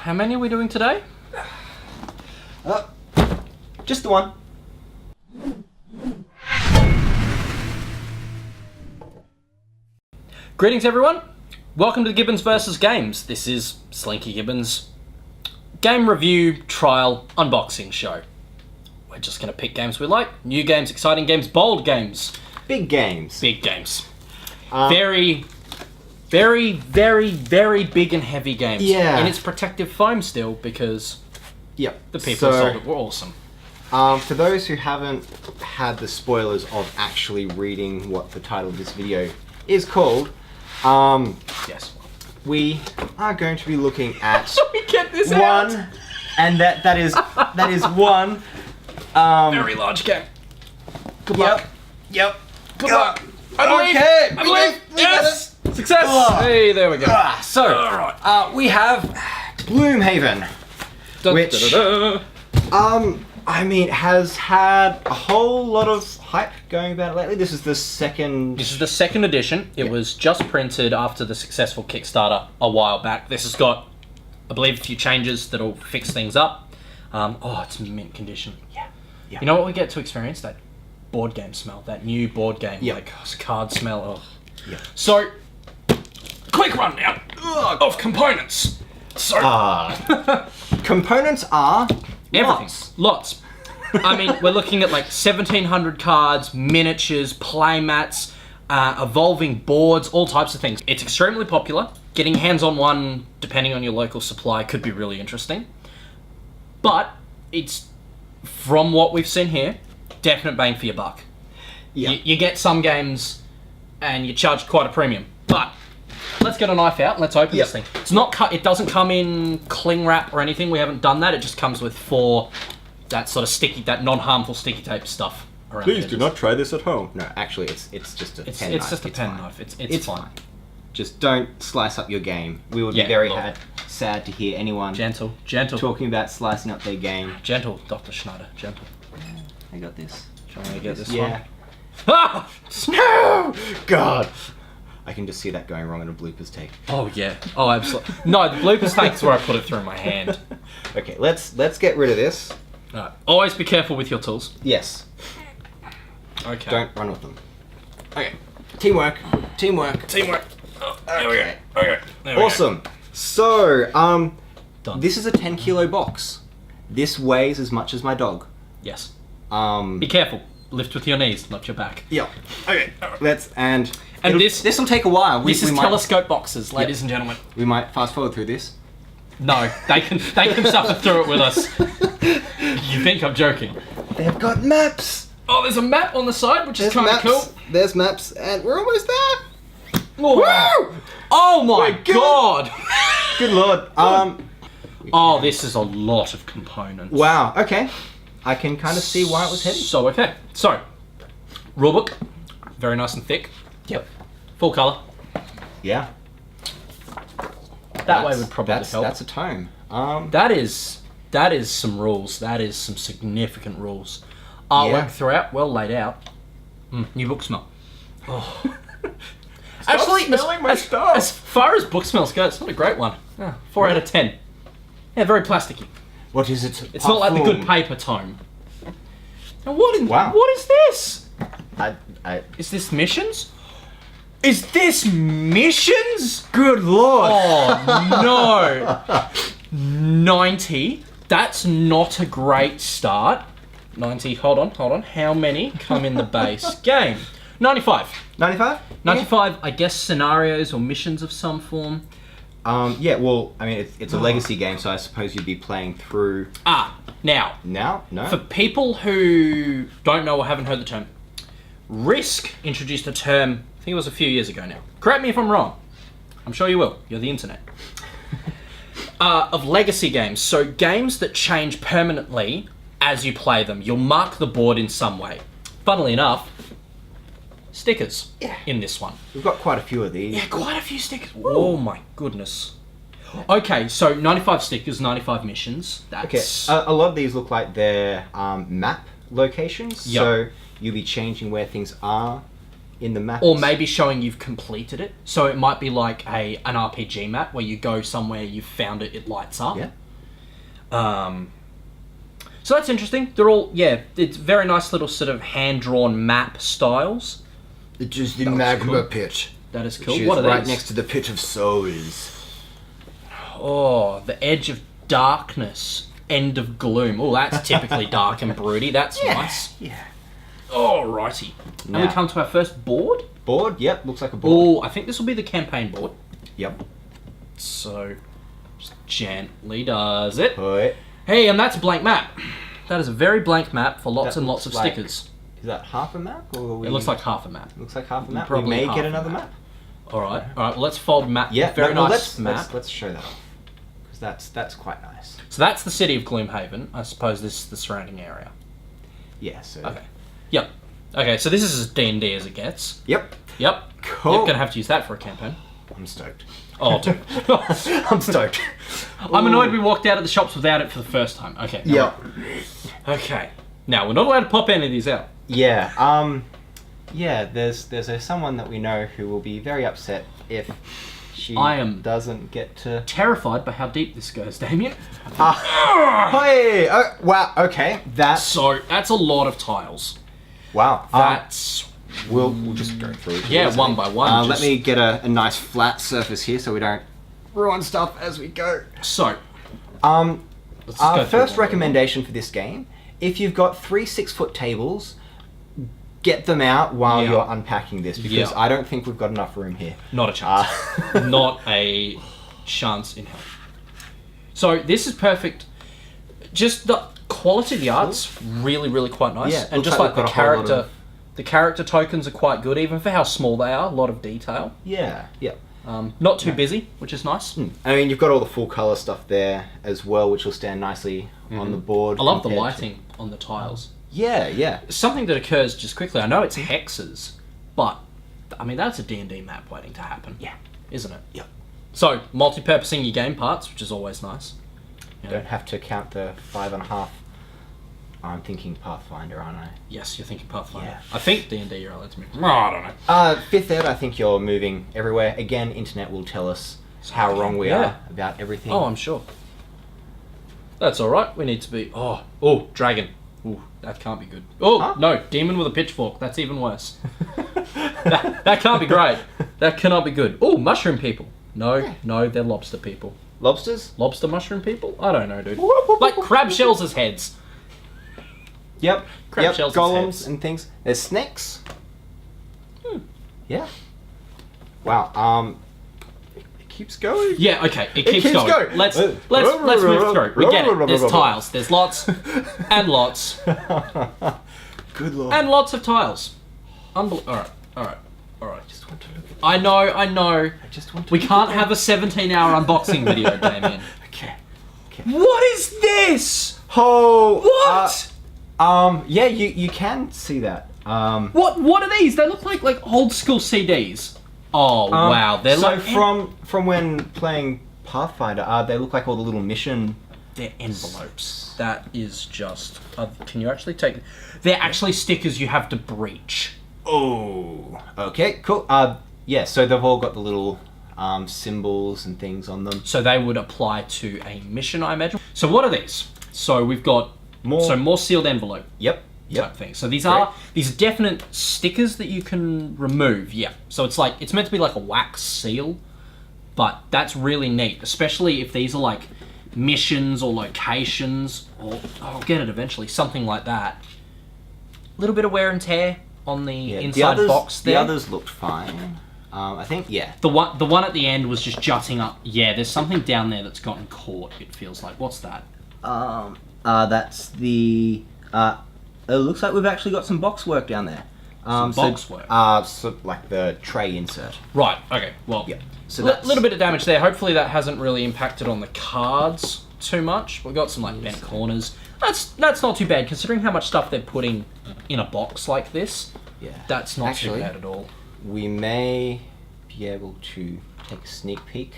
how many are we doing today? Just the one. Greetings everyone, welcome to Gibbons vs Games. This is Slinky Gibbons game review, trial, unboxing show. We're just going to pick games we like, new games, exciting games, bold games. Big games. Big games. Very big and heavy games. Yeah. And it's protective foam still because Yep. the people who sold it were awesome. For those who haven't had the spoilers of actually reading what the title of this video is called, Yes. we are going to be looking at So we get this one, out. and that is one. Very large game. Good Yep. luck. Yep. Good luck. I believe. Okay. I believe. We Yes. Success. Oh. Hey, there we go. So, Alright. we have Gloomhaven, which I mean has had a whole lot of hype going about it lately. This is the second. This is the second edition. It was just printed after the successful Kickstarter a while back. This has got, I believe, a few changes that'll fix things up. It's mint condition. Yeah. You know what we get to experience? That board game smell. That new board game, like card smell. Oh. Yeah. So, quick rundown of components. So, Components are everything. Lots. I mean, we're looking at like 1,700 cards, miniatures, play mats, evolving boards, all types of things. It's extremely popular. Getting hands on one, depending on your local supply, could be really interesting. But it's, from what we've seen here, definite bang for your buck. Yeah. You get some games and you charge quite a premium. But let's get a knife out and let's open this thing. It's not it doesn't come in cling wrap or anything. We haven't done that. It just comes with 4 that sort of sticky, that non-harmful sticky tape stuff around Please the do edges. not try this at home. No, actually, it's just a pen knife. It's just a pen fine. knife. It's fine. Just don't slice up your game. We would Yeah, be very look. sad to hear anyone Gentle. talking about slicing up their game. Gentle, Dr. Schneider. Gentle. I got this. Trying to get this Yeah. one. Ah! No! God. I can just see that going wrong in a bloopers take. Oh yeah. Oh, absolutely. No, the bloopers tank's where I put it through my hand. Okay, let's get rid of this. Alright. Always be careful with your tools. Yes. Okay. Don't run with them. Okay. Teamwork. Teamwork. Oh, there we go. Okay. There we Awesome. So, Done. this is a 10 kilo box. This weighs as much as my dog. go. Yes. Be Be careful. Lift with your knees, not your back. Yeah. Okay. And this will take a while. This is telescope boxes, ladies and gentlemen. We might fast forward through this. No, they can suffer through it with us. You think I'm joking? They've got maps. Oh, there's a map on the side, which is kind of cool. There's maps, and we're almost there. Oh, Woo! oh my We're good. god! Good lord. Oh, this is a lot of components. Wow. Okay. I can kind of see why it was heavy. So okay, so rulebook, very nice and thick. Yep. Full color. Yeah. That way would probably help. That's a tome. That is some rules. That is some significant rules. Artwork throughout, well laid out. New book smell. Oh. Actually, smelling my stuff. As far as book smells go, it's not a great one. 4 out of 10. Yeah, very plasticky. What is it? It's not like the good paper tome. Now what is this? Is this missions? Is this missions? Good lord. Oh no. 90. That's not a great start. 90. Hold on. How many come in the base game? 95. 95? 95, I guess scenarios or missions of some form. Yeah, well, I mean, it's a legacy game, so I suppose you'd be playing through... Now. Now? No? For people who don't know or haven't heard the term, Risk introduced a term, I think it was a few years ago now. Correct me if I'm wrong. I'm sure you will. You're the internet. Of legacy games. So games that change permanently as you play them. You'll mark the board in some way. Funnily enough, stickers in this one. We've got quite a few of these. Yeah, quite a few stickers. Oh my goodness. Okay, so 95 stickers, 95 missions. That's... Okay, a lot of these look like they're map locations, Yep. so you'll be changing where things are in the map. Or maybe showing you've completed it. So it might be like an RPG map where you go somewhere, you've found it, it lights up. Yeah. So that's interesting. They're all, it's very nice little sort of hand-drawn map styles. It is the That looks magma cool. pit. That is cool. Which is What are right these? next to the pit of souls. Oh, the edge of darkness. End of gloom. Oh, that's typically dark and broody. That's nice. Yeah. Alrighty. And we Now- come to our first board. Board? Yep, looks like a board. Oh, I think this will be the campaign board. Yep. So, just gently does it. Wait. Hey, and that's a blank map. That is a very blank map for lots That and lots of looks like- stickers. Is that half a map? Or It looks like half a map. Looks like half a map. Probably we may half get a another map. map. Alright, well, let's fold map. Yeah, very no, nice map. Let's show that off. Because that's quite nice. So that's the city of Gloomhaven. I suppose this is the surrounding area. Yeah, so... Okay. Yep. Okay, so this is as D&D as it gets. Yep. Yep. Cool. Yep, gonna have to use that for a campaign. I'm stoked. Oh, dude. I'm stoked. I'm annoyed we walked out of the shops without it for the first time. Okay. no Yep. worries. Okay. Now, we're not allowed to pop any of these out. Yeah, yeah, there's someone that we know who will be very upset if she doesn't get to... Terrified by how deep this goes, Damien. Hey! Wow, okay, that's... So, that's a lot of tiles. Wow. That's... We'll just go through it. yeah, one by one. Let me get a nice flat surface here so we don't ruin stuff as we go. So, Our let's just go through first one by recommendation for this game, if you've got 3 6-foot tables, get them out while Yeah. you're unpacking this, because Yeah. I don't think we've got enough room here. one. Not a chance. Not a chance in hell. So, this is perfect. Just the quality of the art's really, really quite nice. Yeah, and looks just like like we've the got a whole lot character... The character tokens are quite good, even for how small they are. A lot of detail. Yeah, yeah. Not too busy, which is nice. I mean, you've got all the full color stuff there as well, which will stand nicely on the board. I love the compared to- lighting on the tiles. Yeah, yeah. Something that occurs just quickly, I know it's hexes, but, I mean, that's a D&D map waiting to happen. Yeah. Isn't it? Yep. So, multi-purposing your game parts, which is always nice. Yeah. Don't have to count the 5.5. I'm thinking Pathfinder, aren't I? Yes, you're thinking Pathfinder. Yeah. I think D&D you're allowed to move. Oh, I don't know. 5th ed, I think you're moving everywhere. Again, internet will tell us how wrong we Yeah. are about everything. Oh, I'm sure. That's alright, we need to be... Oh, dragon. Ooh, that can't be good. Oh, Huh? no, demon with a pitchfork. That's even worse. that can't be great. That cannot be good. Oh, mushroom people. No, they're lobster people. Lobsters? Lobster mushroom people? I don't know, dude. Like crab shells as heads. Yep. Crab yep. shells as Golems heads. and things. There's snakes. Yeah. Wow. It keeps going. Yeah, okay, it keeps keeps going. going. Let's move through. We get it. There's tiles. There's lots and lots Good lord. and lots of tiles. Alright. just want to look at I know. I just want to We look can't at have a 17-hour unboxing video, Damien. Okay. What is this? Oh. What? Yeah, you can see that. What are these? They look like old school CDs. Oh wow, they're so like from when playing Pathfinder, they look like all the little mission. they're envelopes. That is just. Can you actually take? They're actually stickers you have to breach. Oh. Okay. Cool. Yeah. So they've all got the little symbols and things on them. So they would apply to a mission, I imagine. So what are these? So we've got More. more sealed envelope Yep. type thing. So these are definite stickers that you can remove. Yeah. So it's meant to be like a wax seal, but that's really neat, especially if these are like missions or locations, or I'll get it eventually, something like that. A little bit of wear and tear on the inside box there. The others looked fine. I think, yeah. The one at the end was just jutting up. Yeah, there's something down there that's gotten caught, it feels like. What's that? That's the. It looks like we've actually got some box work down there. Box work? So like the tray insert. Right, okay, well, Yep. So a that's little bit of damage there. Hopefully that hasn't really impacted on the cards too much. We've got some like bent corners. That's not too bad, considering how much stuff they're putting in a box like this. Yeah. That's not Actually, too bad at all. We may be able to take a sneak peek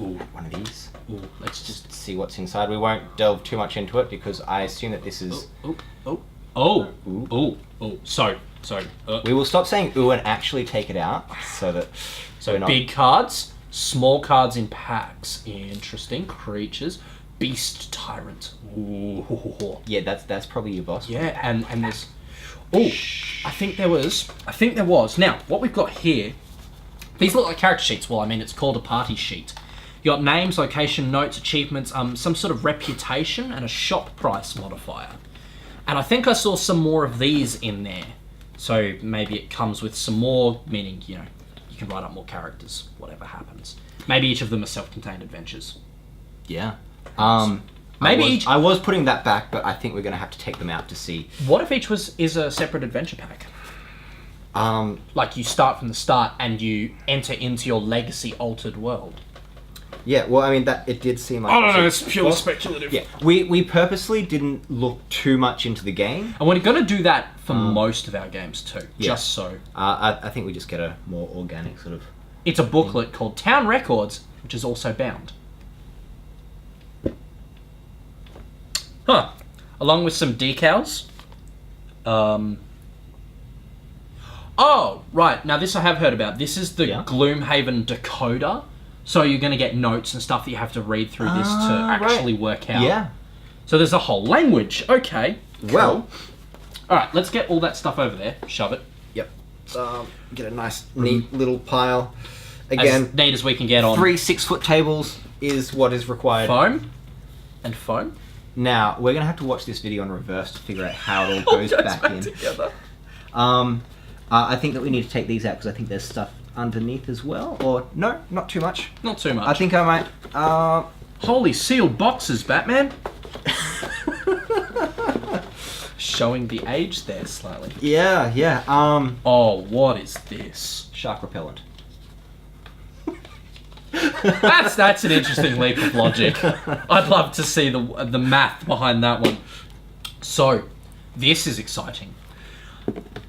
Ooh. at one of these. Ooh, let's just... See what's inside. We won't delve too much into it because I assume that this is. Oh. So, So We will stop saying ooh and actually take it out so that we're not... big cards, small cards in packs. Interesting. Creatures. Beast Tyrant. Ooh. Yeah, that's probably your boss. Yeah, and there's... Oh, I think there was. Now, what we've got here... These look like character sheets. Well, I mean, it's called a party sheet. You got names, location, notes, achievements, some sort of reputation, and a shop price modifier. And I think I saw some more of these in there. So maybe it comes with some more, meaning, you can write up more characters, whatever happens. Maybe each of them are self-contained adventures. Yeah. Maybe I was putting that back, but I think we're going to have to take them out to see. What if each is a separate adventure pack? Like you start from the start and you enter into your legacy altered world. Yeah, well, I mean, that it did seem like... I don't know, it's purely speculative. Yeah, we purposely didn't look too much into the game. And we're going to do that for most of our games too, just so. I think we just get a more organic sort of... It's a booklet called Town Records, which is also bound. Huh. Along with some decals. Oh, right. Now, this I have heard about. This is the Gloomhaven decoder. So you're going to get notes and stuff that you have to read through this to actually work out. Yeah. So there's a whole language. Okay. Cool. Well. All right, let's get all that stuff over there. Shove it. Yep. Get a nice, neat little pile. Again, as neat as we can get on. 3 6-foot tables is what is required. Foam. And foam. Now, we're going to have to watch this video in reverse to figure out how it all goes back in. Together. I think that we need to take these out because I think there's stuff underneath as well. Or, no, not too much. Not too much. I think I might... Holy sealed boxes, Batman. Showing the age there slightly. Yeah, yeah. Oh, what is this? Shark repellent. That's an interesting leap of logic. I'd love to see the math behind that one. So, this is exciting.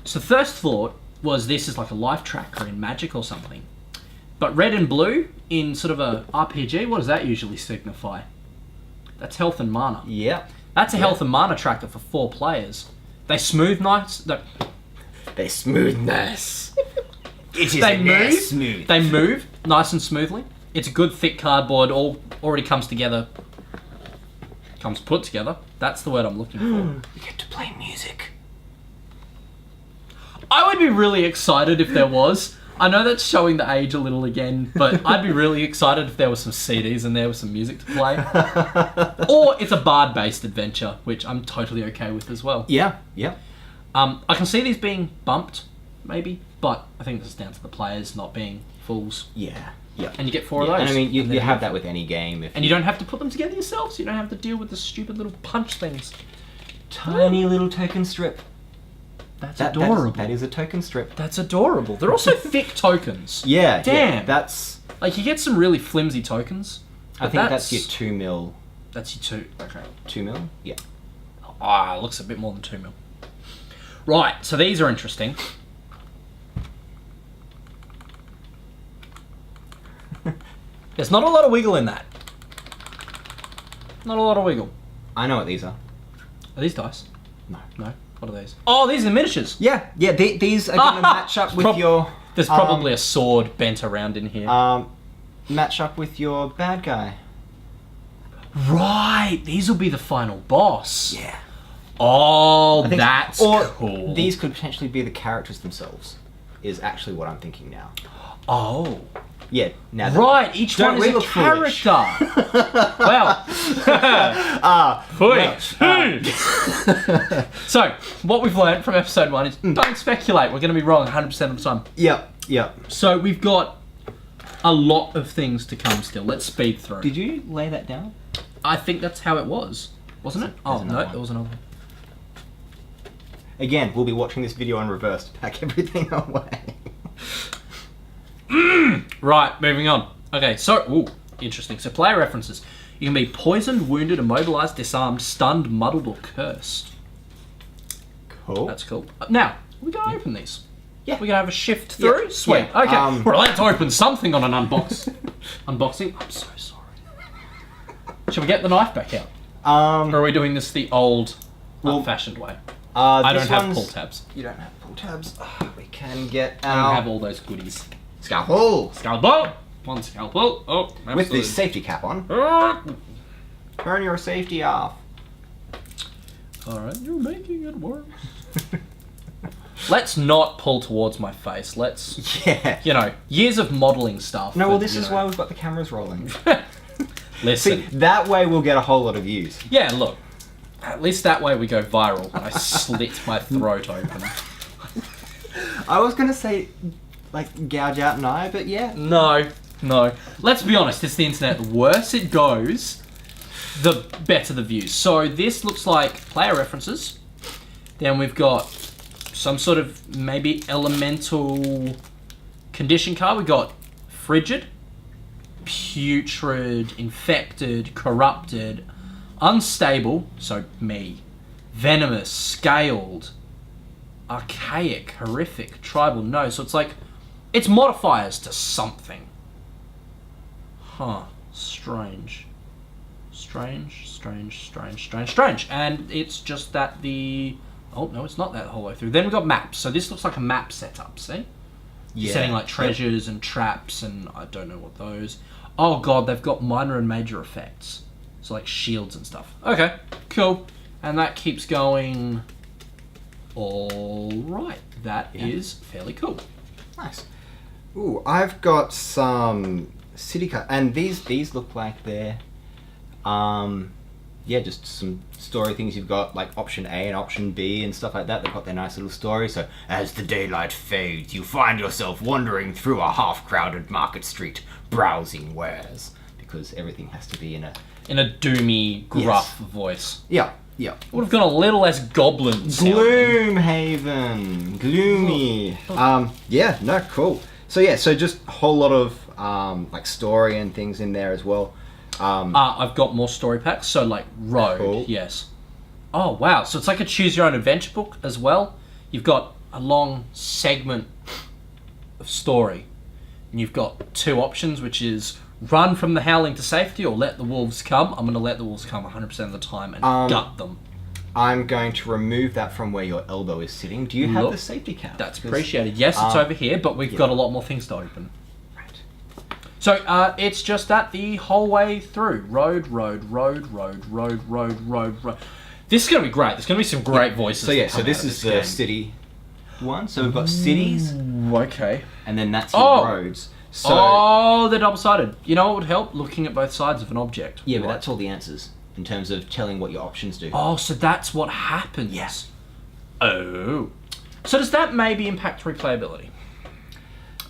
So, first thought was this is like a life tracker in Magic or something. But red and blue in sort of a RPG, what does that usually signify? That's health and mana. Yep. That's a health and mana tracker for 4 players. They smooth nice. They smooth nice. They move. Smooth. They move nice and smoothly. It's a good thick cardboard. All already comes together. Comes put together. That's the word I'm looking for. We get to play music. I would be really excited if there was. I know that's showing the age a little again, but I'd be really excited if there was some CDs and there was some music to play. Or it's a bard-based adventure, which I'm totally okay with as well. Yeah, yeah. I can see these being bumped, maybe, but I think this is down to the players not being fools. Yeah, yeah. And you get 4 of those. And I mean, you have that with any game. And you don't have to put them together yourselves. You don't have to deal with the stupid little punch things. Tiny little token strip. That's adorable. That is a token strip. That's adorable. They're also thick tokens. Yeah. Damn. Yeah, that's... Like, you get some really flimsy tokens. I think that's your 2 mil. That's your 2. Okay. 2 mil? Yeah. Ah, it looks a bit more than 2 mil. Right, so these are interesting. There's not a lot of wiggle in that. Not a lot of wiggle. I know what these are. Are these dice? No. No? What are these? Oh, these are miniatures. Yeah, yeah. These are going to match up with your... There's probably a sword bent around in here. Match up with your bad guy. Right, these will be the final boss. Yeah. Oh, that's or cool. These could potentially be the characters themselves, is actually what I'm thinking now. Oh. Yeah, now right, each one is a character. Well. So, what we've learned from episode 1 is don't speculate. We're going to be wrong 100% of the time. Yep, yep. So, we've got a lot of things to come still. Let's speed through. Did you lay that down? I think that's how it was. Wasn't it? Oh, no, there was another one. Again, we'll be watching this video in reverse to pack everything away. Right, moving on. Okay, so, interesting. So, player references. You can be poisoned, wounded, immobilized, disarmed, stunned, muddled, or cursed. Cool. That's cool. Now, we're going to open these. Yeah. We're going to have a shift through? Yeah. Sweet. Yeah. Okay, we're allowed to open something on an unboxing. I'm so sorry. Shall we get the knife back out? Or are we doing this the old, old-fashioned way? I This don't have one's- pull tabs. You don't have pull tabs. We can get I don't our have all those goodies. scalpel Scalpel! One scalpel. Oh, with the absolutely. safety cap on. Ah! Turn your safety off. Alright, you're making it worse. Let's not pull towards my face. Let's, Yeah. you know, years of modelling stuff. No, well, but, this you is know. why we've got the cameras rolling. Listen. See, that way we'll get a whole lot of views. Yeah, look. At least that way we go viral. I slit my throat open. I was gonna say, like, gouge out an eye, but yeah. No. Let's be honest, it's the internet. The worse it goes, the better the views. So this looks like player references. Then we've got some sort of maybe elemental condition card. We've got frigid, putrid, infected, corrupted, unstable, so me, venomous, scaled, archaic, horrific, tribal, no. So it's like, it's modifiers to something. Huh. Strange. And it's just that oh no, it's not that the whole way through. Then we've got maps. So this looks like a map setup, see? Yeah. Setting like treasures and traps and I don't know what those. Oh god, they've got minor and major effects. So like shields and stuff. Okay, cool. And that keeps going. Alright. That is fairly cool. Nice. Ooh, I've got some city cut, and these look like they're, yeah, just some story things. You've got like option A and option B and stuff like that. They've got their nice little story. So as the daylight fades, you find yourself wandering through a half-crowded market street, browsing wares, because everything has to be in a doomy, gruff voice. yeah. Would have gone a little less goblin sounding. Gloomhaven, gloomy. Yeah, no, cool. So yeah, so just a whole lot of like story and things in there as well. I've got more story packs, so like road, Cool. yes. Oh wow, so it's like a choose your own adventure book as well. You've got a long segment of story, and you've got two options, which is run from the howling to safety or let the wolves come. I'm going to let the wolves come 100% of the time and gut them. I'm going to remove that from where your elbow is sitting. Do you have Look, the safety cap? That's 'Cause- appreciated. Yes, it's over here, but we've got a lot more things to open. Right. So it's just that the whole way through. Road. This is going to be great. There's going to be some great voices. So yeah, that so come this out of is the game. city one. So we've got cities, Okay. and then that's your roads. So They're double-sided. You know what would help? Looking at both sides of an object. yeah, but Right. that's all the answers in terms of telling what your options do. Oh, so that's what happens. Yes. Oh. So does that maybe impact replayability?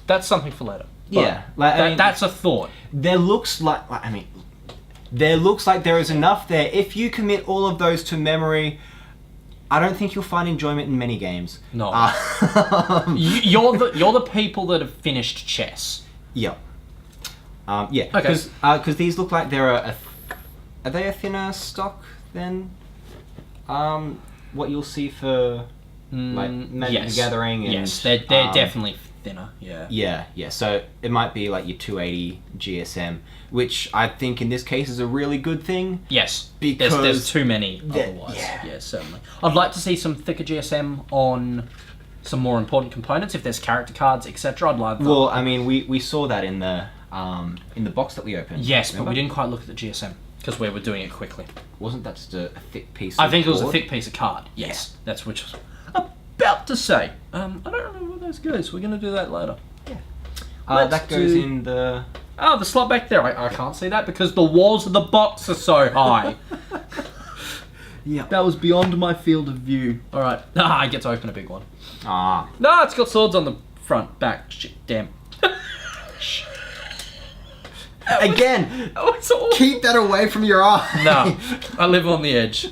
That's something for later. Yeah, But like, I mean- that's a thought. There looks like there is enough there. If you commit all of those to memory, I don't think you'll find enjoyment in many games. No. You're the people that have finished chess. Yeah. Yeah. Okay. Because these look like they're are they a thinner stock than what you'll see for like Magic the Gathering? And, yes, they're definitely thinner. Yeah. Yeah. So it might be like your 280 GSM, which I think in this case is a really good thing. Yes. Because there's too many that- otherwise. yeah. Yeah, certainly. I'd like to see some thicker GSM on some more important components. If there's character cards, etc., I'd like that. Well, I mean, we saw that in the box that we opened. Yes, but remember? we didn't quite look at the GSM because we were doing it quickly. Wasn't that just a thick piece? I of think it was a board? thick piece of card. Yes, that's which I was about to say. I don't remember what those goes. We're going to do that later. Let's That goes do- in the. Oh, the slot back there. I can't see that because the walls of the box are so high. Yeah. That was beyond my field of view. All right. I get to open a big one. Ah. No, it's got swords on the front, back. Shit, damn. Again, Oh, it's all. keep that away from your eye. No, I live on the edge.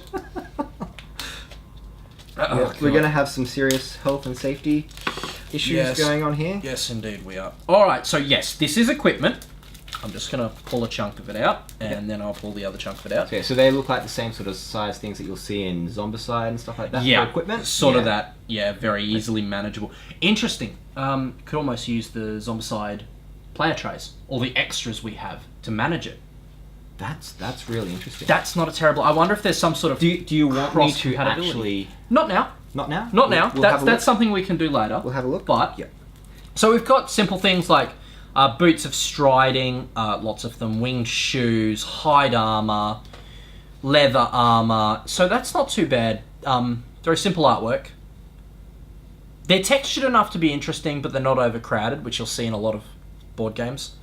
We're gonna have some serious health and safety issues Yes. going on here. Yes, indeed we are. All right, so yes, this is equipment. I'm just gonna pull a chunk of it out, and then I'll pull the other chunk of it out. Okay, so they look like the same sort of size things that you'll see in Zombicide and stuff like that. Yeah, for equipment. sort Yeah. of that. Yeah, very easily manageable. Interesting. Could almost use the Zombicide player trays, all the extras we have to manage it. That's really interesting. That's not a terrible. I wonder if there's some sort of. Do you want me to cross-compatibility. actually? Not now. Not now? Not now. We'll have a look. That's something we can do later. We'll have a look. But Yep. so we've got simple things like boots of striding, lots of them, winged shoes, hide armor, leather armor. So that's not too bad. Very simple artwork. They're textured enough to be interesting, but they're not overcrowded, which you'll see in a lot of board games.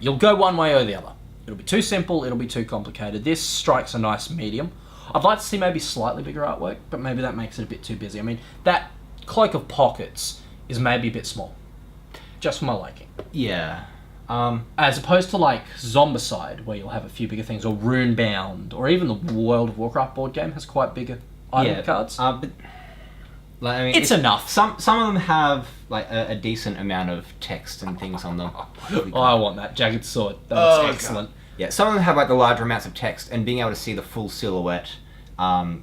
You'll go one way or the other. It'll be too simple, it'll be too complicated. This strikes a nice medium. I'd like to see maybe slightly bigger artwork, but maybe that makes it a bit too busy. I mean, that Cloak of Pockets is maybe a bit small. Just for my liking. Yeah. As opposed to like Zombicide, where you'll have a few bigger things, or Runebound, or even the World of Warcraft board game has quite bigger item cards. But like, I mean, it's enough. Some of them have like a decent amount of text and things on them. Oh, I want that Jagged Sword. That's excellent. God. Yeah, some of them have like the larger amounts of text, and being able to see the full silhouette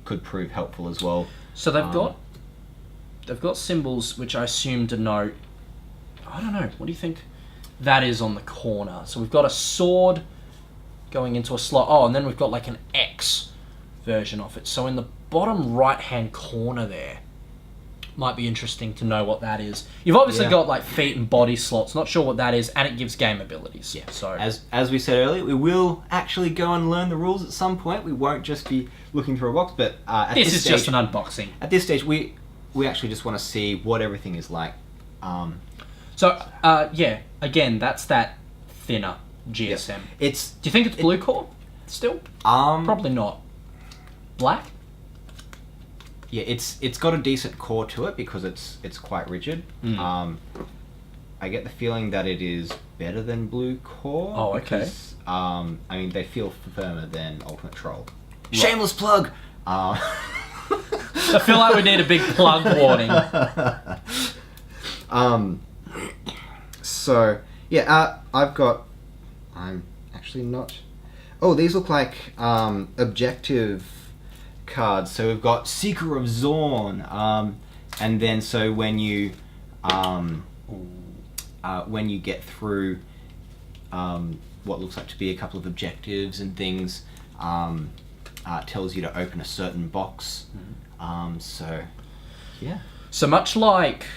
could prove helpful as well. So they've got symbols which I assume denote. I don't know. What do you think that is on the corner? So we've got a sword going into a slot. Oh, and then we've got like an X version of it. So in the bottom right-hand corner there, might be interesting to know what that is. You've obviously got like feet and body slots. Not sure what that is, and it gives game abilities. Yeah. So as we said earlier, we will actually go and learn the rules at some point. We won't just be looking through a box. But this is just an unboxing. At this stage, we actually just want to see what everything is like. Yeah. Again, that's that thinner GSM. Yep. Do you think it's blue core still? Probably not. Black. Yeah, it's got a decent core to it because it's quite rigid. I get the feeling that it is better than blue core. Oh, okay. Because, I mean, they feel firmer than Ultimate Troll. Right. Shameless plug. I feel like we need a big plug warning. So yeah, I'm actually not. Oh, these look like objective cards. So we've got Seeker of Zorn, and then so when you get through what looks like to be a couple of objectives and things, it tells you to open a certain box. So yeah. So much like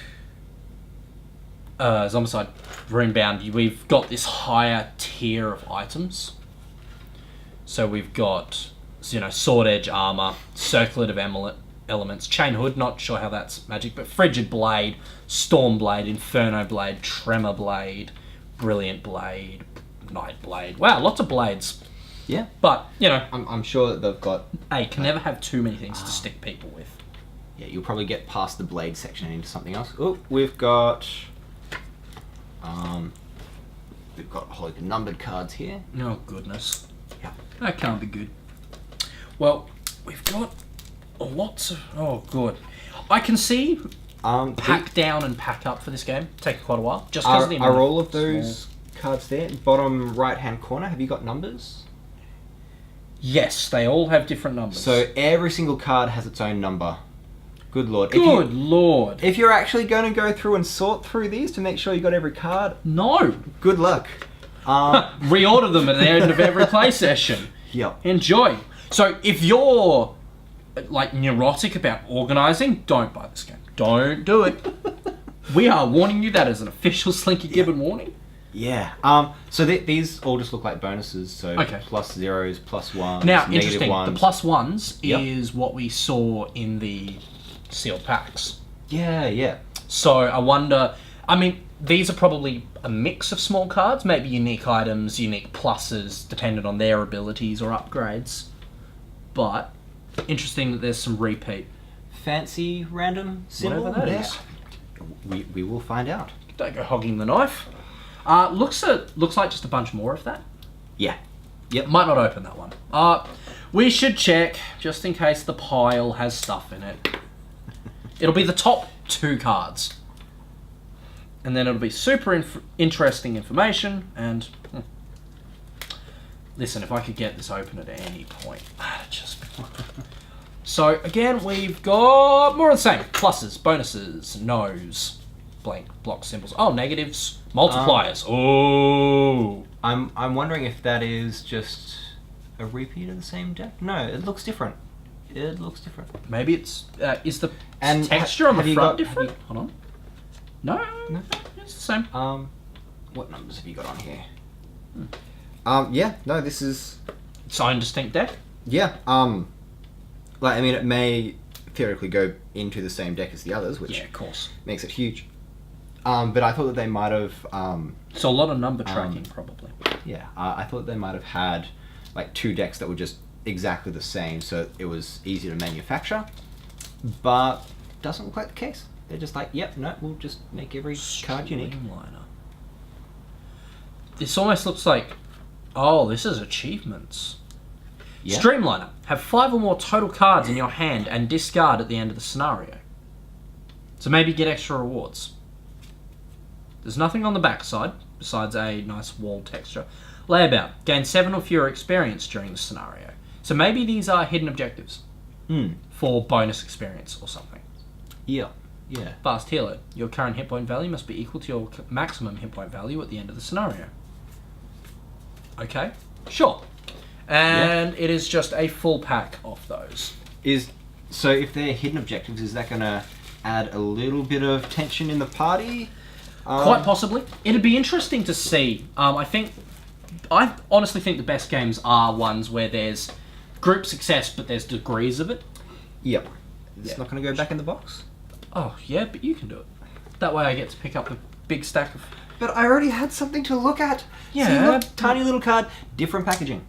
Zombicide, Runebound, we've got this higher tier of items. So we've got, sword edge armor, circlet of elements, chain hood, not sure how that's magic, but frigid blade, storm blade, inferno blade, tremor blade, brilliant blade, night blade. Wow, lots of blades. Yeah. But, I'm sure that they've got... can never have too many things to stick people with. Yeah, you'll probably get past the blade section and into something else. Oh, we've got a whole heap of numbered cards here. Oh, goodness. Yeah. That can't be good. Well, we've got lots of... Oh, good. I can see pack down and pack up for this game. Take quite a while. Just because of the amount are all of those cards there? Bottom right-hand corner, have you got numbers? Yes, they all have different numbers. So every single card has its own number. Good lord. Good lord. If you're actually going to go through and sort through these to make sure you got every card... No. Good luck. Reorder them at the end of every play session. Yep. Enjoy. So if you're like neurotic about organising, don't buy this game. Don't do it. We are warning you that as an official Slinky Gibbon warning. Yeah. So these all just look like bonuses. So plus zeros, plus ones, now, negative interesting. ones. The plus ones is what we saw in the sealed packs. Yeah. So I wonder. I mean, these are probably a mix of small cards, maybe unique items, unique pluses, dependent on their abilities or upgrades. But interesting that there's some repeat. Fancy random symbol? Whatever that is. We will find out. Don't go hogging the knife. Looks like just a bunch more of that. Yeah. Yep. Might not open that one. We should check, just in case the pile has stuff in it. It'll be the top 2 cards. And then it'll be super interesting information, and... Listen, if I could get this open at any point, just... So, again, we've got more of the same. Pluses, bonuses, no's, blank, block symbols. Oh, negatives, multipliers. Oh! I'm wondering if that is just a repeat of the same deck? No, it looks different. It looks different. Maybe it's is the And texture on have the you front got- different? Hold on. No, it's the same. What numbers have you got on here? Yeah, no, this is... Its own distinct deck. Yeah, like, I mean, it may theoretically go into the same deck as the others, which Yeah, of course. makes it huge. But I thought that they might have, So a lot of number tracking, probably. I thought they might have had, like, 2 decks that were just exactly the same, so it was easy to manufacture. But doesn't look like the case. They're just like, yep, no, we'll just make every card unique. Streamliner. This almost looks like... Oh, this is achievements. Yeah. Streamliner. Have 5 or more total cards in your hand and discard at the end of the scenario. So maybe get extra rewards. There's nothing on the backside besides a nice wall texture. Layabout. Gain 7 or fewer experience during the scenario. So maybe these are hidden objectives for bonus experience or something. Yeah. Yeah. Fast healer. Your current hit point value must be equal to your maximum hit point value at the end of the scenario. Okay, sure. And it is just a full pack of those. So if they're hidden objectives, is that going to add a little bit of tension in the party? Quite possibly. It'd be interesting to see. I honestly think the best games are ones where there's group success, but there's degrees of it. Yep. It's not going to go back in the box? Oh, yeah, but you can do it. That way I get to pick up a big stack of... But I already had something to look at. Yeah. See, look, tiny little card, different packaging.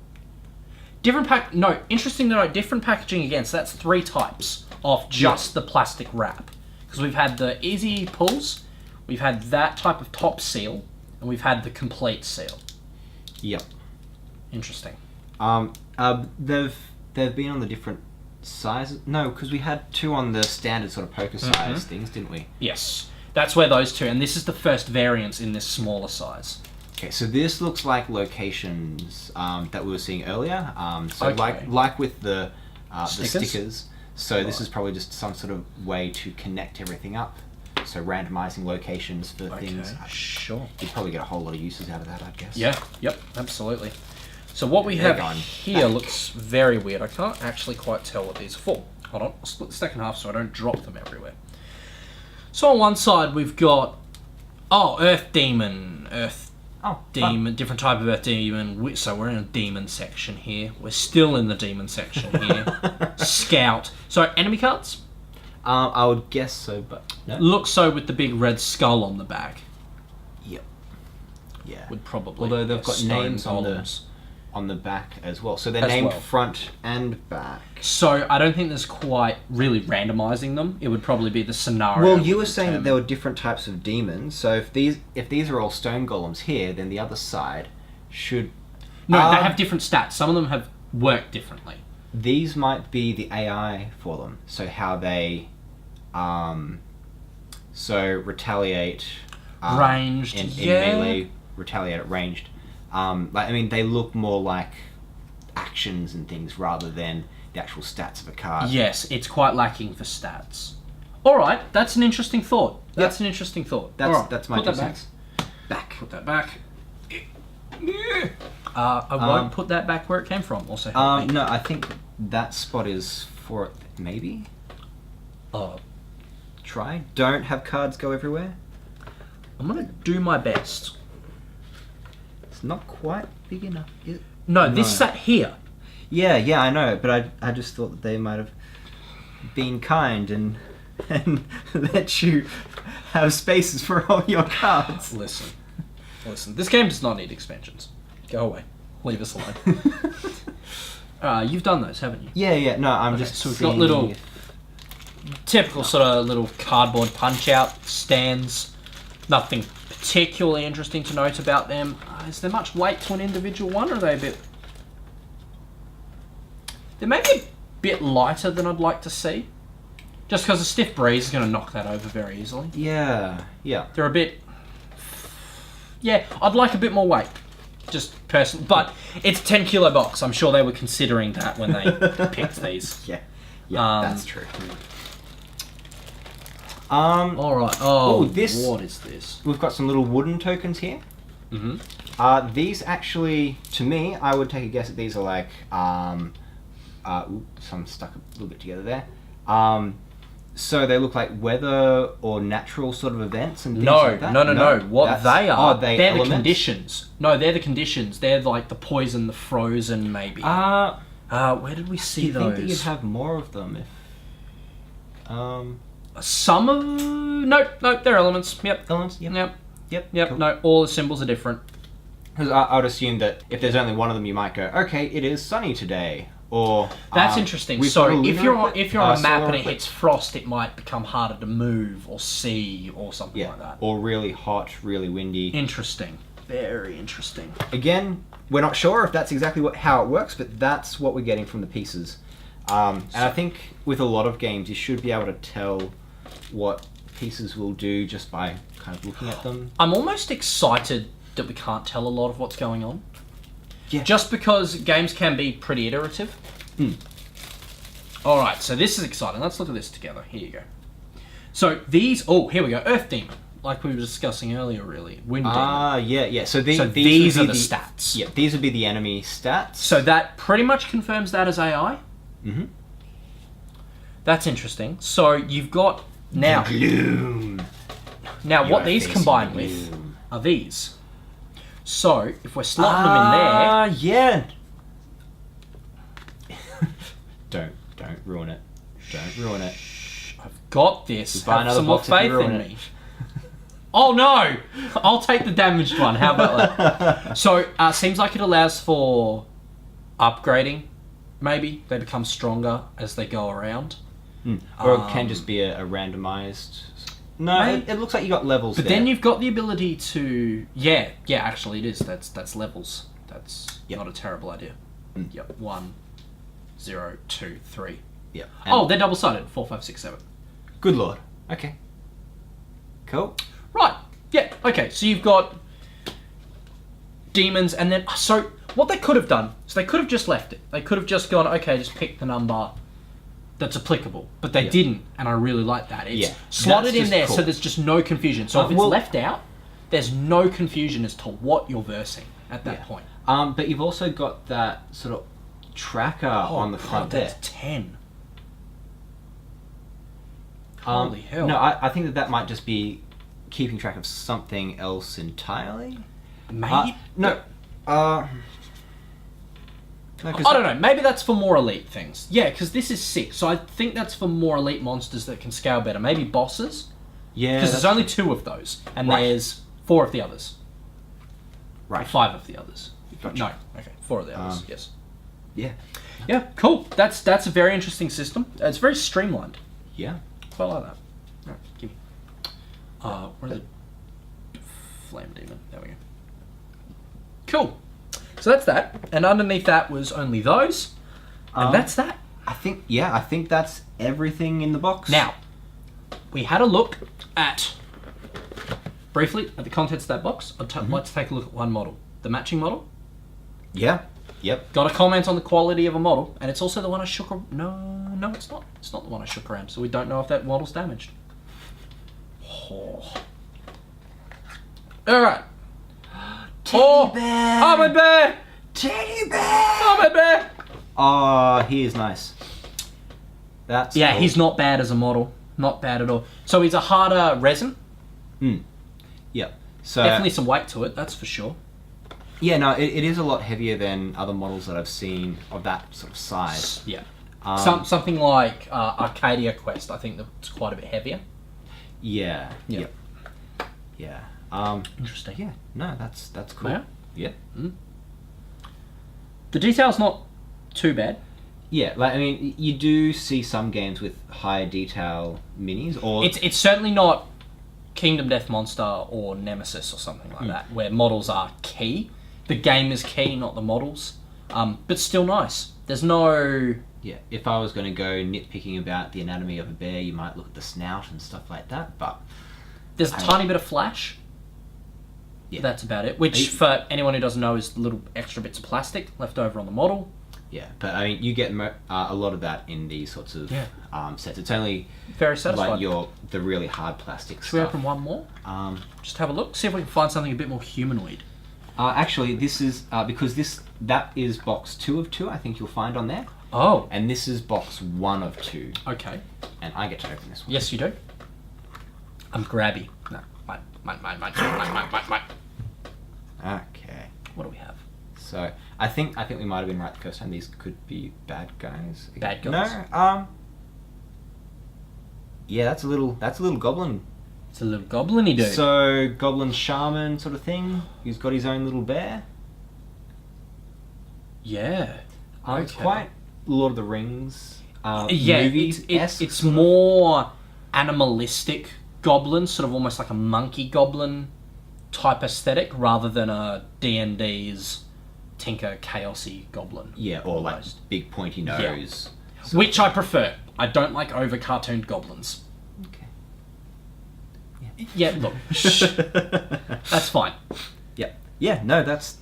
No, interesting to note, different packaging again, so that's 3 types of just the plastic wrap. Because we've had the easy pulls, we've had that type of top seal, and we've had the complete seal. Yep. Interesting. They've been on the different sizes. No, because we had 2 on the standard sort of poker size things, didn't we? Yes. That's where those 2, and this is the first variance in this smaller size. Okay, so this looks like locations that we were seeing earlier. So Okay. like with the Stickers? stickers. So this is probably just some sort of way to connect everything up. So randomizing locations for things. Sure. You'd probably get a whole lot of uses out of that, I guess. Yeah, yep, absolutely. So what we They're have going here back. looks very weird. I can't actually quite tell what these are for. Hold on, I'll split the stack in half so I don't drop them everywhere. So on one side we've got, Earth Demon, different type of Earth Demon. So we're in a demon section here. We're still in the demon section here. Scout. So enemy cards? I would guess so, but no. Looks so with the big red skull on the back. Yep. Yeah. Would probably. Although they've got stone names golems. on the back as well. So they're As named well. front and back. So I don't think there's quite really randomizing them. It would probably be the scenario. Well, you were would saying that determine. there were different types of demons. So if these are all stone golems here, then the other side should... No, they have different stats. Some of them have worked differently. These might be the AI for them. So how they... retaliate... Ranged, in yeah. melee, retaliate at ranged. They look more like actions and things rather than the actual stats of a card. Yes, it's quite lacking for stats. All right, that's an interesting thought. That's an interesting thought. All right, That's my put 2 that back. cents. Back. Put that back. I won't put that back where it came from. Also, help me. No, I think that spot is for it. Maybe. Try. Don't have cards go everywhere. I'm gonna do my best. It's not quite big enough. Is it? No, this sat here. Yeah, I know, but I just thought that they might have been kind and let you have spaces for all your cards. Listen. This game does not need expansions. Go away. Leave us alone. You've done those, haven't you? Yeah. No, I'm Okay, just. so we've got seeing little- if- Typical sort of little cardboard punch-out stands. Nothing particularly interesting to note about them. Is there much weight to an individual one, or are they a bit... They may be a bit lighter than I'd like to see. Just because a stiff breeze is going to knock that over very easily. Yeah. They're a bit... Yeah, I'd like a bit more weight. Just personally. But it's a 10 kilo box. I'm sure they were considering that when they picked these. Yeah, that's true. Alright. Oh, this- What is this? We've got some little wooden tokens here. Mm-hmm. These actually, to me, I would take a guess that these are like some stuck a little bit together there. So they look like weather or natural sort of events and things like that? No. What they are, they're the conditions. No, they're the conditions. They're like the poison, the frozen, maybe. Where did we see those? I think that you'd have more of them if... Some of... No, they're elements. Yep. Elements? Yep. Yep. Cool. No, all the symbols are different. Because I would assume that if there's only one of them, you might go, okay, it is sunny today. Or that's interesting. So if you're on a map and it hits frost, it might become harder to move or see or something like that. Or really hot, really windy. Interesting. Very interesting. Again, we're not sure if that's exactly how it works, but that's what we're getting from the pieces. And I think with a lot of games, you should be able to tell what pieces will do just by kind of looking at them. I'm almost excited that we can't tell a lot of what's going on. Yeah. Just because games can be pretty iterative. Alright, so this is exciting. Let's look at this together. Here you go. So these... Oh, here we go. Earth Demon. Like we were discussing earlier, really. Wind Demon. Yeah. So these are the stats. Yeah, these would be the enemy stats. So that pretty much confirms that as AI. Mm-hmm. That's interesting. So you've got... Now... Gloom. Now, what these combine with are these. So, if we're slotting them in there... Yeah. Don't ruin it. Don't ruin it. I've got this. Have some more faith in me. It. Oh no! I'll take the damaged one. How about that? So, seems like it allows for upgrading. Maybe they become stronger as they go around. Or it can just be a randomized... No, it looks like you got levels But then you've got the ability to... Yeah, actually it is. That's levels. That's not a terrible idea. Yep. 1, 0, 2, 3. Yeah. Oh, they're double-sided. 4, 5, 6, 7. Good lord. Okay. Cool. Right. Yeah, okay. So you've got demons and then... So what they could have done is they could have just left it. They could have just gone, okay, just pick the number that's applicable, but they didn't, and I really like that. It's slotted in there so there's just no confusion. So if it's left out, there's no confusion as to what you're versing at that point. But you've also got that sort of tracker on the front there. That's 10. Holy hell. No, I think that might just be keeping track of something else entirely. Maybe? No, I don't know. Maybe that's for more elite things. Yeah, because this is 6. So I think that's for more elite monsters that can scale better. Maybe bosses. Yeah. Because there's only 2 of those. And there's 4 of the others. Right. 5 of the others. Gotcha. No. Okay. 4 of the others. Yes. Yeah. Yeah, cool. That's a very interesting system. It's very streamlined. Yeah. Quite like that. Alright, give me. Where's the flame demon? There we go. Cool. So that's that, and underneath that was only those, and that's that. I think that's everything in the box. Now, we had a look at, briefly, at the contents of that box. I'd like to take a look at one model. The matching model. Yeah. Yep. Got a comment on the quality of a model, and it's also the one I shook around. No, it's not. It's not the one I shook around, so we don't know if that model's damaged. Oh. Alright. Teddy bear! Ahmed Bear! Teddy bear! Ahmed Bear! Oh, he is nice. That's cool. He's not bad as a model. Not bad at all. So he's a harder resin. Yep. So definitely some weight to it, that's for sure. Yeah, no, it is a lot heavier than other models that I've seen of that sort of size. Yeah. Something like Arcadia Quest, I think that's quite a bit heavier. Yeah. Yeah. Yeah. Interesting. Yeah. No, that's cool. Yeah. Yeah. The detail's not too bad. Yeah, like I mean, you do see some games with higher detail minis, or it's certainly not Kingdom Death Monster or Nemesis or something like that, where models are key. The game is key, not the models. But still nice. There's no... Yeah, if I was going to go nitpicking about the anatomy of a bear, you might look at the snout and stuff like that, but... There's a tiny bit of flash. Yeah. That's about it. Which, for anyone who doesn't know, is little extra bits of plastic left over on the model. Yeah, but I mean, you get a lot of that in these sorts of sets. It's only very satisfying. Like the really hard plastic Should we open one more? Just have a look. See if we can find something a bit more humanoid. Actually, this is because that is box 2 of 2. I think you'll find on there. Oh. And this is box 1 of 2. Okay. And I get to open this one. Yes, you do. I'm grabby. No. Mine. Okay. What do we have? So I think we might have been right the first time. These could be bad guys. Bad guys? No. Yeah, that's a little goblin. It's a little goblin-y dude. So goblin shaman sort of thing. He's got his own little bear. Yeah. It's quite Lord of the Rings. Yeah, it's more animalistic goblin, sort of almost like a monkey goblin type aesthetic, rather than a D&D's Tinker Chaosy goblin. Yeah, or like big pointy nose. Yeah. Which I prefer. I don't like over-cartooned goblins. Okay. Yeah, look. Shh. That's fine. Yeah. Yeah, no, that's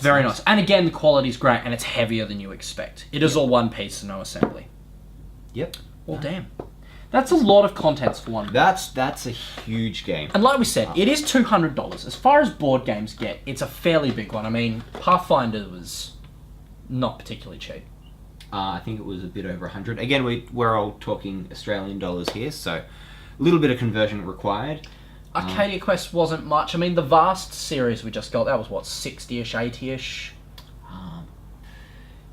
very nice. And again, the quality's great, and it's heavier than you expect. It is all one piece and no assembly. Yep. Well, damn. That's a lot of contents for one. That's a huge game. And like we said, it is $200. As far as board games get, it's a fairly big one. I mean, Pathfinder was not particularly cheap. I think it was a bit over 100. Again, we're all talking Australian dollars here, so a little bit of conversion required. Arcadia Quest wasn't much. I mean, the Vast series we just got, that was what, 60-ish, 80-ish?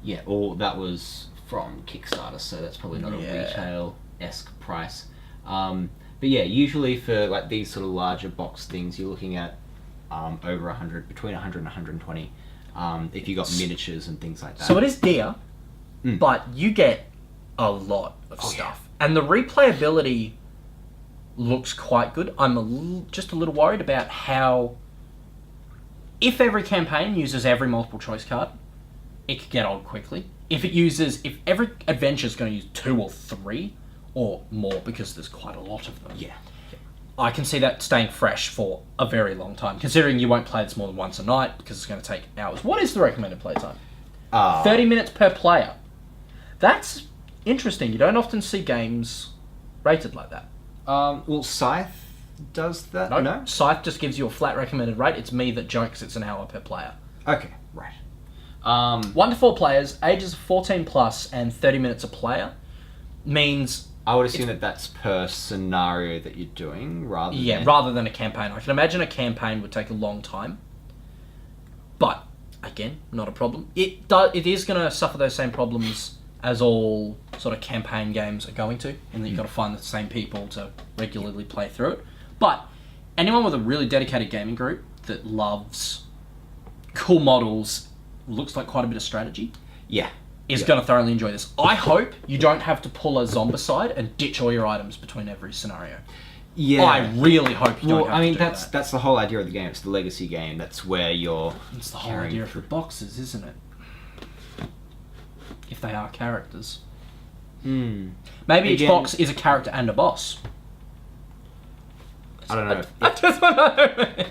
Yeah, or that was from Kickstarter, so that's probably not a retail-esque price. But yeah, usually for like these sort of larger box things, you're looking at over 100, between 100 and 120, if you got miniatures and things like that. So it is dear, but you get a lot of stuff. Yeah. And the replayability looks quite good. I'm just a little worried about how, if every campaign uses every multiple choice card, it could get old quickly. If every adventure is going to use 2 or 3 or more, because there's quite a lot of them. Yeah. I can see that staying fresh for a very long time, considering you won't play this more than once a night, because it's going to take hours. What is the recommended playtime? 30 minutes per player. That's interesting. You don't often see games rated like that. Well, Scythe does that? No? Scythe just gives you a flat recommended rate. It's me that jokes it's an hour per player. Okay, right. 1 to 4 players, ages of 14 plus, and 30 minutes a player means... I would assume that's per scenario that you're doing, rather than a campaign. I can imagine a campaign would take a long time. But, again, not a problem. It is going to suffer those same problems as all sort of campaign games are going to, in that you've got to find the same people to regularly play through it. But anyone with a really dedicated gaming group that loves cool models, looks like quite a bit of strategy, is going to thoroughly enjoy this. I hope you don't have to pull a zombicide and ditch all your items between every scenario. Yeah. I really hope you don't have to do that. That's the whole idea of the game. It's the legacy game. That's where you're... It's the whole idea of the boxes, isn't it? If they are characters. Maybe each box is a character and a boss. I don't know. I just want to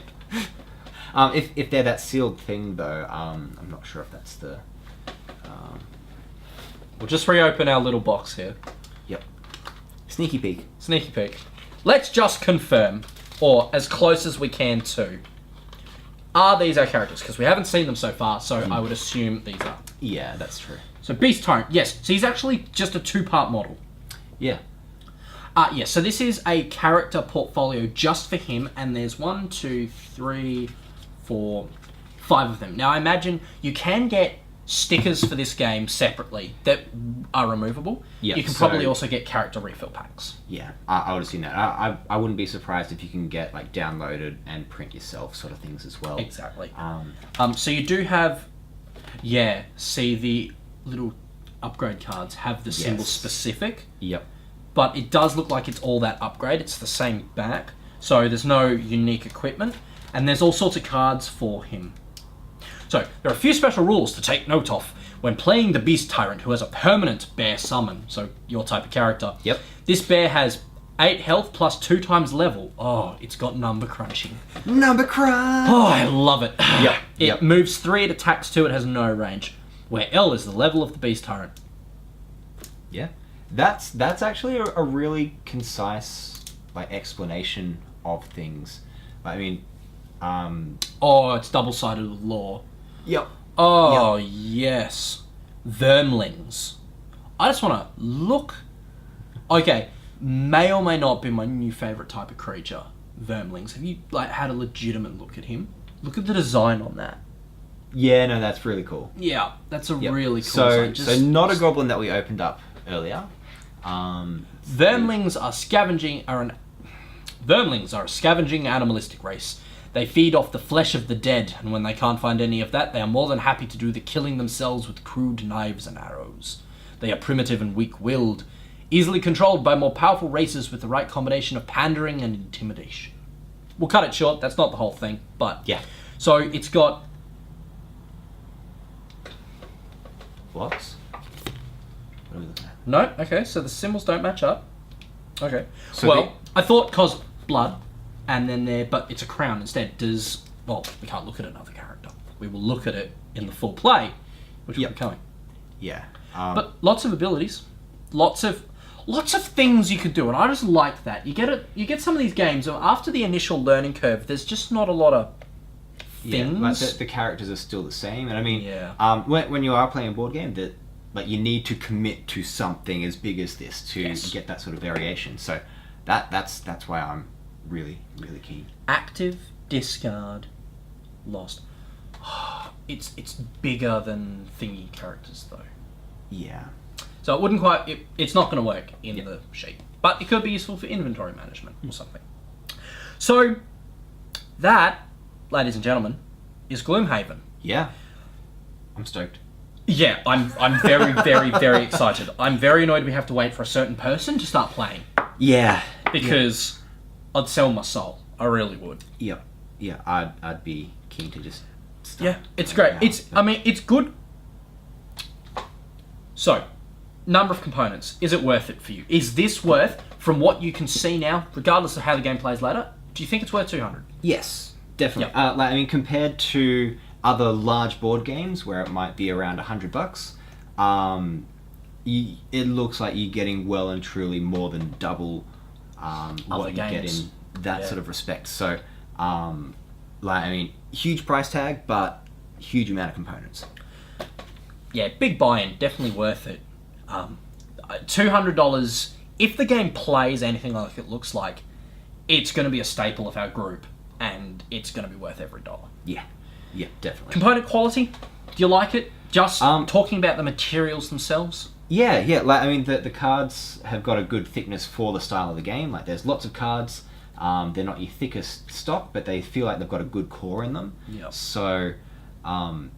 know. If they're that sealed thing, though, I'm not sure if that's the... We'll just reopen our little box here. Yep. Sneaky peek. Sneaky peek. Let's just confirm, or as close as we can to, are these our characters? Because we haven't seen them so far, so I would assume these are. Yeah, that's true. So Beast Tyrant, yes. So he's actually just a 2-part model. Yeah. Yes, so this is a character portfolio just for him, and there's 1, 2, 3, 4, 5 of them. Now, I imagine you can get stickers for this game separately that are removable. Yep, you can probably also get character refill packs. Yeah, I would have seen that. I wouldn't be surprised if you can get like downloaded and print yourself sort of things as well. Exactly. So you do have, see the little upgrade cards have the symbol specific. Yep. But it does look like it's all that upgrade. It's the same back. So there's no unique equipment. And there's all sorts of cards for him. So, there are a few special rules to take note of when playing the Beast Tyrant, who has a permanent bear summon, so your type of character. Yep. This bear has 8 health plus 2 times level. Oh, it's got number crunching. Number crunch! Oh, I love it. Yep. It moves 3, it attacks 2, it has no range. Where L is the level of the Beast Tyrant. Yeah. That's actually a really concise explanation of things. I mean... it's double-sided with lore. Yep. Oh, yes. Vermlings. I just want to look. Okay, may or may not be my new favourite type of creature, Vermlings. Have you had a legitimate look at him? Look at the design on that. Yeah, no, that's really cool. Yeah, that's a really cool So, design. so not a goblin that we opened up earlier. Vermlings are Vermlings are a scavenging animalistic race. They feed off the flesh of the dead, and when they can't find any of that, they are more than happy to do the killing themselves with crude knives and arrows. They are primitive and weak-willed, easily controlled by more powerful races with the right combination of pandering and intimidation. We'll cut it short, that's not the whole thing, but... Yeah. So, it's got... Blocks? What are we looking at? No? Okay, so the symbols don't match up. Okay. So well, I thought cause blood, and then there... But it's a crown instead. Well, we can't look at another character. We will look at it in the full play, which will be coming. Yeah. But lots of abilities. Lots of things you could do, and I just like that. You get some of these games, after the initial learning curve, there's just not a lot of things. Yeah, like the characters are still the same, and I mean, Yeah. When you are playing a board game, that you need to commit to something as big as this to get that sort of variation. So that's why I'm really, really keen. Active, discard, lost. It's bigger than thingy characters though. Yeah. So it wouldn't quite. It's not going to work in the sheet, but it could be useful for inventory management or something. So that, ladies and gentlemen, is Gloomhaven. Yeah. I'm stoked. Yeah, I'm very, very, very excited. I'm very annoyed we have to wait for a certain person to start playing. Yeah. Because I'd sell my soul. I really would. Yep. Yeah. I'd be keen to just start. Yeah, it's great. It's good. So, number of components. Is it worth it for you? Is this worth, from what you can see now, regardless of how the game plays later, do you think it's worth 200? Yes, definitely. Yep. Compared to other large board games where it might be around $100, it looks like you're getting well and truly more than double what you get in that sort of respect. So, huge price tag, but huge amount of components. Yeah, big buy-in, definitely worth it. $200, if the game plays anything like it looks like, it's going to be a staple of our group, and it's going to be worth every dollar. Yeah, definitely. Component quality, do you like it? Just talking about the materials themselves? Yeah, the cards have got a good thickness for the style of the game. There's lots of cards. They're not your thickest stock, but they feel like they've got a good core in them. Yep. So, I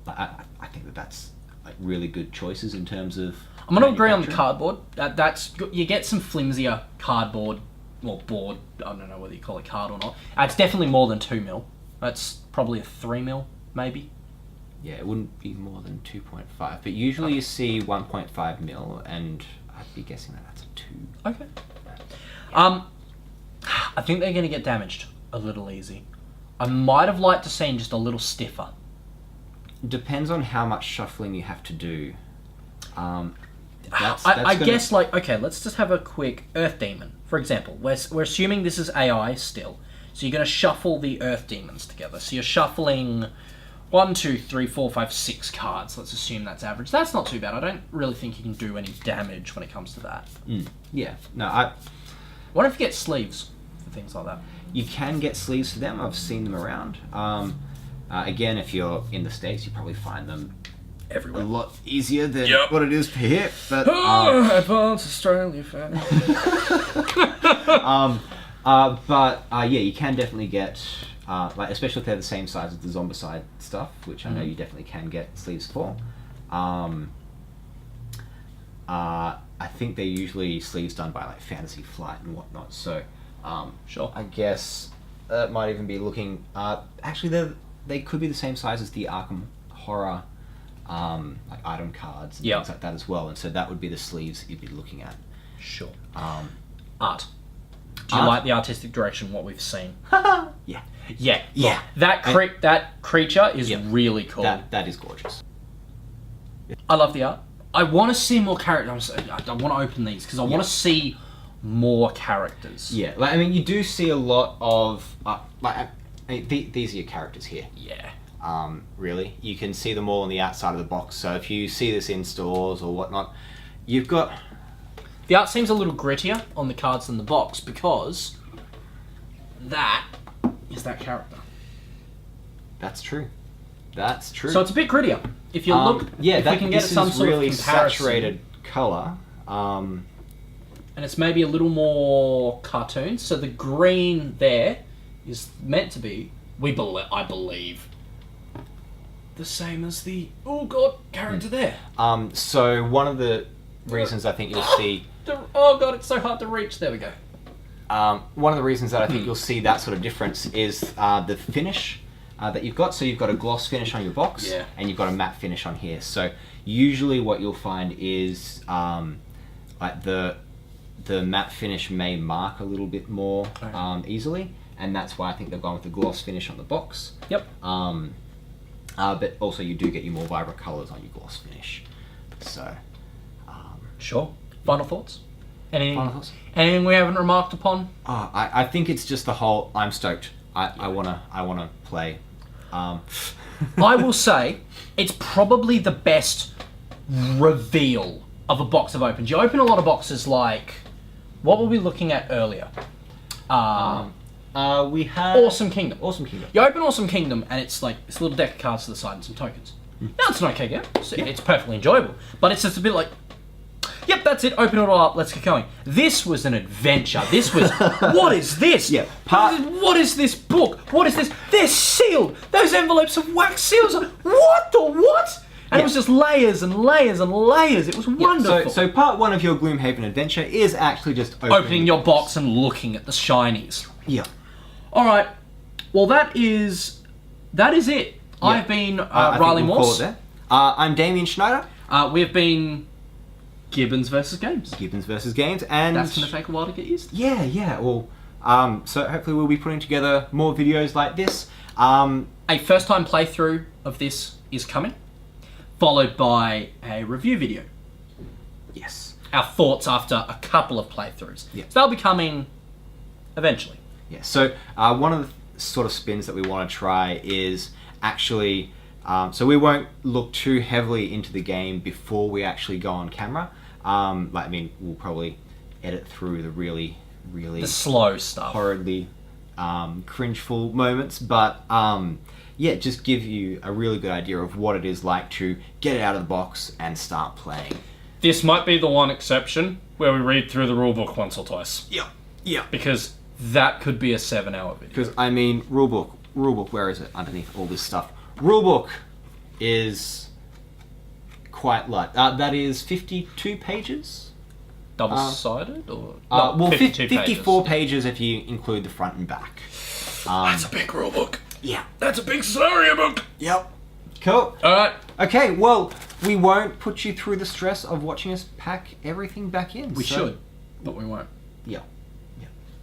think that's really good choices in terms of. I'm going to agree on the cardboard. That's you get some flimsier cardboard or board. I don't know whether you call it card or not. It's definitely more than 2mm. That's probably a 3mm, maybe. Yeah, it wouldn't be more than 2.5, but usually you see 1.5mm, and I'd be guessing that that's a 2. Okay. I think they're going to get damaged a little easy. I might have liked to see just a little stiffer. Depends on how much shuffling you have to do. I guess, okay, let's just have a quick Earth Demon, for example. We're assuming this is AI still. So you're going to shuffle the Earth Demons together. So you're shuffling 1, 2, 3, 4, 5, 6 cards. Let's assume that's average. That's not too bad. I don't really think you can do any damage when it comes to that. Yeah. No, What if you get sleeves for things like that? You can get sleeves for them. I've seen them around. Again, if you're in the States, you probably find them Everywhere. a lot easier than what it is for here. But advanced Australia fan. you can definitely get, especially if they're the same size as the Zombicide stuff, which I know you definitely can get sleeves for. I think they're usually sleeves done by Fantasy Flight and whatnot. So, sure. I guess that might even be looking. Actually, they could be the same size as the Arkham Horror, item cards and things like that as well. And so that would be the sleeves you'd be looking at. Sure. Art. Do you like the artistic direction? What we've seen? Yeah. Look, that creature is really cool. That is gorgeous. I love the art. I want to see more characters. I want to open these because I want to see more characters. Yeah, you do see a lot of these are your characters here. Yeah. Really, you can see them all on the outside of the box. So if you see this in stores or whatnot, you've got... The art seems a little grittier on the cards than the box because that is that character. That's true. That's true. So it's a bit grittier. If you look, yeah, if we can get some sort really of comparison, saturated color. And it's maybe a little more cartoon. So the green there is meant to be, I believe, the same as the character there. So one of the reasons I think you'll see... it's so hard to reach. There we go. One of the reasons that I think you'll see that sort of difference is the finish that you've got. So you've got a gloss finish on your box, and you've got a matte finish on here. So usually what you'll find is like the matte finish may mark a little bit more easily, and that's why I think they've gone with the gloss finish on the box. Yep. But also you do get your more vibrant colours on your gloss finish. So... Sure. Final thoughts? Final thoughts? Anything we haven't remarked upon? I think it's just the whole. I'm stoked. I wanna play. I will say it's probably the best reveal of a box I've opened. You open a lot of boxes like what were we looking at earlier? We had Awesome Kingdom. Awesome Kingdom. You open Awesome Kingdom and it's like this little deck of cards to the side and some tokens. Now it's an okay game. It's perfectly enjoyable, but it's just a bit like. Yep, that's it. Open it all up. Let's get going. This was an adventure. This was... What is this? Yeah. What is this book? What is this? They're sealed. Those envelopes of wax seals. What the what? And it was just layers and layers and layers. It was wonderful. So part one of your Gloomhaven adventure is actually just opening your box and looking at the shinies. Yeah. All right. Well, that is it. Yeah. I've been Riley Morse. I'm Damien Schneider. We've been... Gibbons versus Games. Gibbons versus Games, and that's going to take a while to get used to. Yeah. Well, so hopefully we'll be putting together more videos like this. A first-time playthrough of this is coming, followed by a review video. Yes. Our thoughts after a couple of playthroughs. Yeah. So they'll be coming eventually. Yeah. So one of the sort of spins that we want to try is actually. So we won't look too heavily into the game before we actually go on camera. We'll probably edit through the really the slow stuff, horridly cringeful moments, but just give you a really good idea of what it is like to get it out of the box and start playing. This might be the one exception where we read through the rulebook once or twice. Yeah. Because that could be a 7-hour video. Because rulebook, where is it underneath all this stuff? Rulebook is quite light. That is 52 pages. Double-sided? Or well, 54 pages if you include the front and back. That's a big rulebook. Yeah. That's a big scenario book. Yep. Cool. Alright. Okay, well, we won't put you through the stress of watching us pack everything back in. We should, but we won't. Yeah.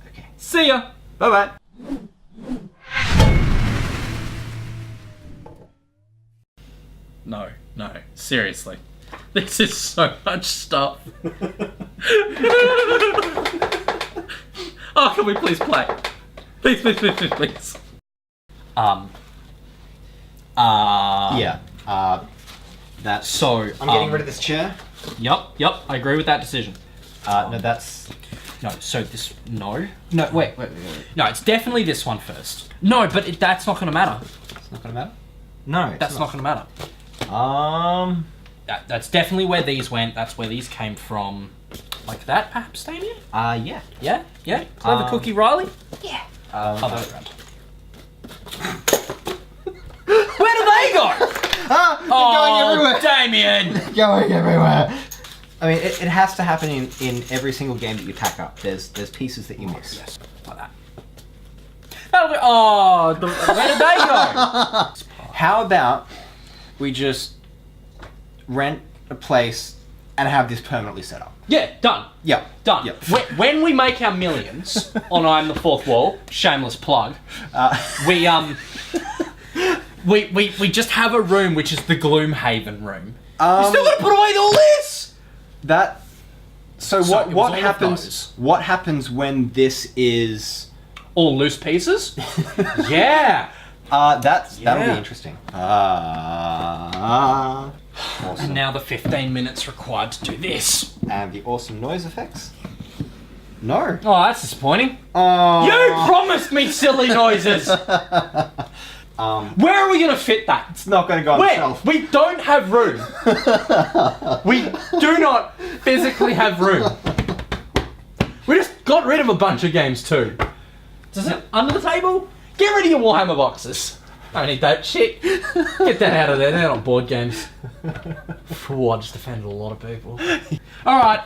Okay. See ya! Bye-bye. No, seriously. This is so much stuff. Oh, can we please play? Please. That's... So, I'm getting rid of this chair. Yep, I agree with that decision. No, that's... No, so this... No, wait. No, it's definitely this one first. No, but that's not going to matter. It's not going to matter? No, that's not going to matter. That's definitely where these went. That's where these came from. Like that, perhaps, Damien? Yeah. Yeah? Clever cookie, Riley? Yeah. Other way around. Where do they go? They're going everywhere. Damien! Going everywhere. I mean, it has to happen in every single game that you pack up. There's pieces that you miss. Yes, like that. Where did they go? How about we just rent a place and have this permanently set up? Yeah, done. Yeah. Done. Yep. When we make our millions on I'm the Fourth Wall, shameless plug, we just have a room which is the Gloomhaven room. We still gotta put away all this! What happens? What happens when this is all loose pieces? Yeah. That'll Yeah. be interesting. Awesome. And now the 15 minutes required to do this. And the awesome noise effects. No. Oh, that's disappointing. Oh. You promised me silly noises. Where are we going to fit that? It's not going to go on the Where? shelf. We don't have room. We do not physically have room. We just got rid of a bunch of games too. Does it under the table? Get rid of your Warhammer boxes. I don't need that shit. Get that out of there. They're not board games. I just offended a lot of people. Alright,